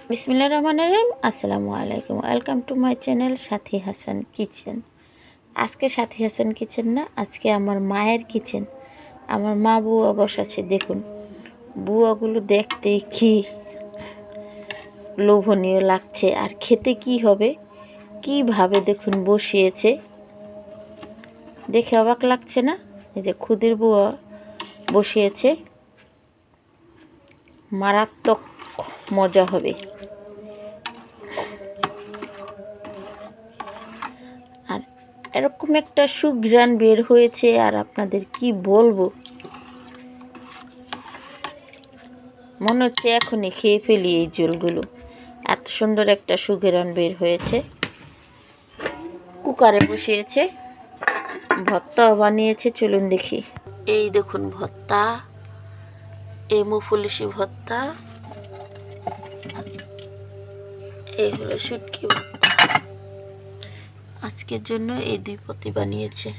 বিসমিল্লাহির রহমানির রহিম। আসসালামু আলাইকুম, welcome to my channel Sathi Hasan kitchen. আজকে সাথী হাসান কিচেন না, আজকে আমার মায়ের কিচেন। আমার মা বুয়া বসাচ্ছে, দেখুন বুয়াগুলো দেখতে কি লোভনীয় লাগছে, আর খেতে কি হবে কিভাবে দেখুন বসিয়েছে, দেখে অবাক লাগছে না? এই যে ক্ষুদির বুয়া বসিয়েছে, মারাত্মক মজা হবে। আর এরকম একটা সুঘ্রাণ বের হয়েছে, আর আপনাদের কি বলবো, মনে হচ্ছে এখনই খেয়ে ফেলি এই ঝোলগুলো। এত সুন্দর একটা সুঘ্রাণ বের হয়েছে। কুকারে বসিয়েছে, ভর্তাও বানিয়েছে, চলুন দেখি। এই দেখুন ভর্তা, এই মুফুলিশি ভর্তা, এই হলো শুটকি ভর্তা। আজকের জন্য এই দুই পতি বানিয়েছে।